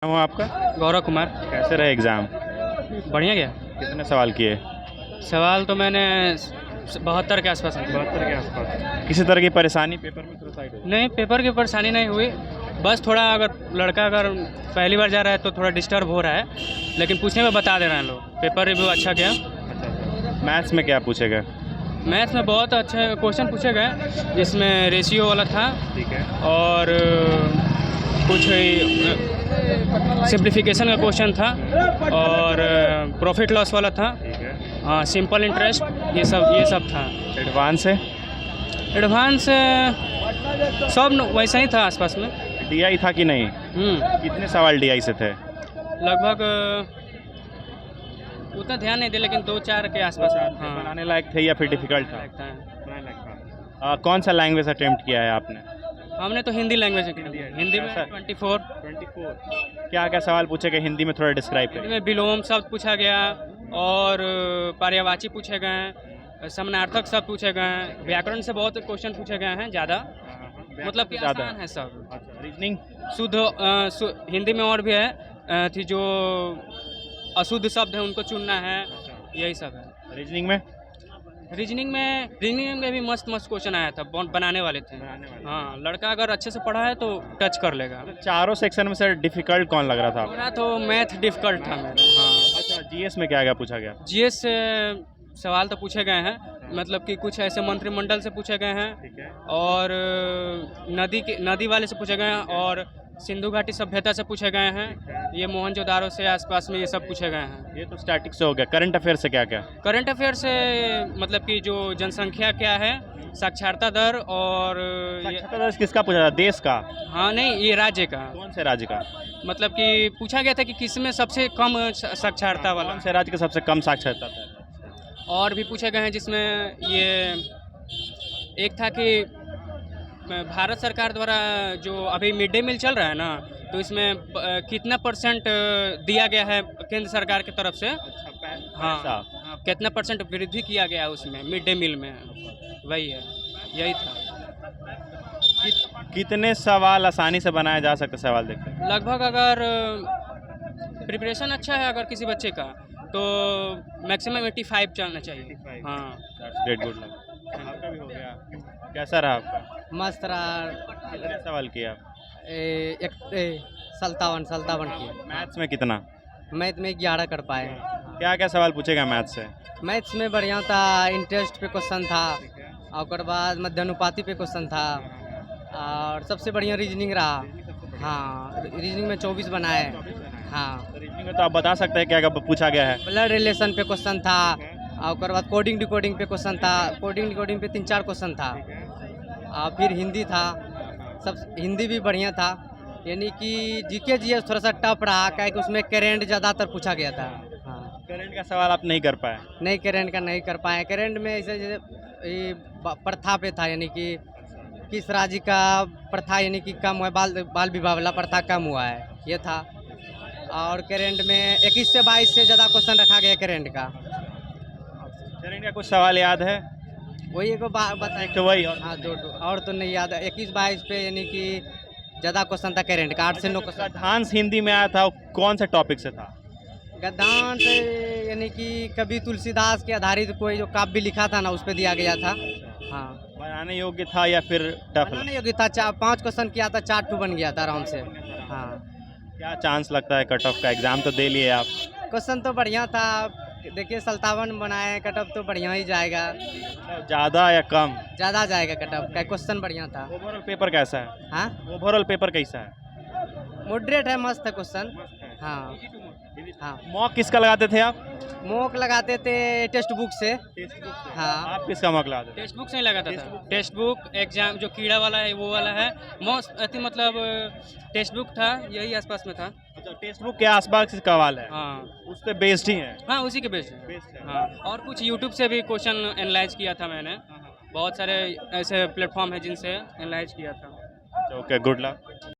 नाम हुआ आपका? गौरव कुमार। कैसे रहे एग्ज़ाम? बढ़िया गया। कितने सवाल किए? सवाल तो मैंने 72 के आसपास किए। 72 के आसपास। किसी तरह की परेशानी पेपर में सुसाइड हो? नहीं, पेपर की परेशानी नहीं हुई। बस थोड़ा अगर पहली बार जा रहा है तो थोड़ा डिस्टर्ब हो रहा है, लेकिन पूछने में बता दे रहे हैं लोग। पेपर रिव्यू अच्छा गया। अच्छा। मैथ्स में क्या पूछे गए? मैथ्स में बहुत अच्छे क्वेश्चन पूछे गए, जिसमें रेशियो वाला था ठीक है। और कुछ सिंप्लीफिकेशन का क्वेश्चन था और प्रॉफिट लॉस वाला था। ठीक है। हाँ, सिंपल इंटरेस्ट, ये सब था। एडवांस है? एडवांस सब वैसा ही था आसपास में। डीआई था कि नहीं? कितने सवाल डीआई से थे? लगभग उतना ध्यान नहीं दिया, लेकिन 2-4 के आसपास। हाँ, बनाने लायक थे या फिर डिफिकल्ट था? लगता है। कौन सा लैंग्वेज अटेम्प्ट किया है आपने? हमने तो हिंदी लैंग्वेज हिंदी में कैसा? 24। क्या क्या सवाल पूछे गए हिंदी में, थोड़ा डिस्क्राइब हिंदी करिए। में विलोम शब्द पूछा गया और पर्यायवाची पूछे गए हैं, समानार्थक शब्द पूछे गए हैं, व्याकरण से बहुत क्वेश्चन पूछे गए हैं ज़्यादा। मतलब कि ज़्यादा आसान है सब। अच्छा, रीजनिंग? हिंदी में और भी है थी जो अशुद्ध शब्द है उनको चुनना है, यही सब है। रीजनिंग में? रीजनिंग में भी मस्त क्वेश्चन आया था, बनाने वाले थे। हाँ, लड़का अगर अच्छे से पढ़ा है तो टच कर लेगा। चारों सेक्शन में से डिफिकल्ट कौन लग रहा था आपको? मेरा तो मैथ डिफिकल्ट था मेरा। हाँ, अच्छा, जीएस में क्या क्या पूछा गया? जीएस से सवाल तो पूछे गए हैं, मतलब कि कुछ ऐसे मंत्रिमंडल से पूछे गए हैं ठीक है। और नदी वाले से पूछे गए हैं और सिंधु घाटी सभ्यता से पूछे गए हैं। ये मोहनजोदारो से आसपास में ये सब पूछे गए हैं। ये तो स्टैटिक से हो गया। करंट अफेयर से क्या क्या? करंट अफेयर से मतलब कि जो जनसंख्या क्या है, साक्षरता दर और साक्षरता दर किसका पूछा था? देश का? हाँ नहीं, ये राज्य का। कौन से राज्य का? मतलब कि पूछा गया था कि किसमें सबसे कम साक्षरता वाला। कौन से राज्य का सबसे कम साक्षरता था? और भी पूछे गए हैं, जिसमें ये एक था कि भारत सरकार द्वारा जो अभी मिड डे मील चल रहा है ना, तो इसमें कितना % दिया गया है केंद्र सरकार की तरफ से। हाँ, कितना % वृद्धि किया गया है उसमें मिड डे मील में, वही है, यही था। कितने सवाल आसानी से बनाया जा सकते सवाल देखते हैं? लगभग अगर प्रिपरेशन अच्छा है अगर किसी बच्चे का, तो मैक्सिमम 85 चलना चाहिए। हाँ, ग्रेट, गुड लक। आपका भी हो गया। कैसा रहा आपका? मस्त रहा। कितने सवाल किए आप? 57 किए। मैथ्स में कितना? मैथ में 11 कर पाए। क्या क्या सवाल पूछेगा मैथ्स से? मैथ्स में बढ़िया था, इंटरेस्ट पे क्वेश्चन था और ओकर बाद मध्यानुपाती पे क्वेश्चन था और सबसे बढ़िया रीजनिंग रहा। हाँ, रीजनिंग में 24 बनाए। हाँ, रीजनिंग में तो आप बता सकते हैं क्या क्या पूछा गया है? ब्लड रिलेशन पे क्वेश्चन था और ओकर बाद कोडिंग डिकोडिंग पे क्वेश्चन था। कोडिंग डिकोडिंग पे 3-4 क्वेश्चन था और फिर हिंदी था। सब हिंदी भी बढ़िया था, यानी कि जीके जीएस थोड़ा सा टफ रहा, क्या कि उसमें करेंट ज़्यादातर पूछा गया था। हाँ, करंट का सवाल आप नहीं कर पाए? नहीं, करेंट का नहीं कर पाए। करेंट में ऐसे जैसे ये प्रथा पे था, यानी कि किस राज्य का प्रथा यानी कि कम हुआ है, बाल विवाह वाला प्रथा कम हुआ है, ये था। और करेंट में 21 से 22 से ज़्यादा क्वेश्चन रखा गया करेंट का। करंट का कुछ सवाल याद है? वही एक बता। एक तो वही और हाँ, 2 और तो नहीं याद है। 21-22 पे यानी कि ज़्यादा क्वेश्चन था करेंट का, 8 से 9 क्वेश्चन। गद्यांश हिंदी में आया था, वो कौन से टॉपिक से था? गद्यांश यानी कि कवि तुलसीदास के आधारित कोई जो काव्य लिखा था ना, उस पर दिया गया था। हाँ, बनाने योग्य था या फिर टफ? बनाने योग्य था। 5 क्वेश्चन किया था, 4 बन गया था आराम से। हाँ, क्या चांस लगता है कट ऑफ का? एग्जाम तो दे लिए आप। क्वेश्चन तो बढ़िया था। देखिए 57 बनाए, कटअप तो बढ़िया ही जाएगा। ज़्यादा या कम? ज़्यादा जाएगा कटअप का, क्वेश्चन बढ़िया था। ओवरऑल पेपर कैसा है? हाँ, ओवरऑल पेपर कैसा है? मॉडरेट है, मस्त है क्वेश्चन। हाँ हाँ, मॉक किसका लगाते थे आप? मॉक लगाते थे टेक्स्ट बुक से। हाँ, आप किसका मॉक लगाते थे? टेक्स्ट बुक से ही लगाता था। टेक्स्ट बुक एग्जाम जो कीड़ा वाला है वो वाला है, मतलब टेक्स्ट बुक था, यही आसपास में था। अच्छा, टेक्स्ट बुक के आसपास का सवाल है? हाँ उस पे बेस्ड ही है? हाँ, उसी के बेस पे। हाँ, और कुछ यूट्यूब से भी क्वेश्चन एनालाइज किया था मैंने। बहुत सारे ऐसे प्लेटफॉर्म है जिनसे एनालाइज किया था। Okay, good luck.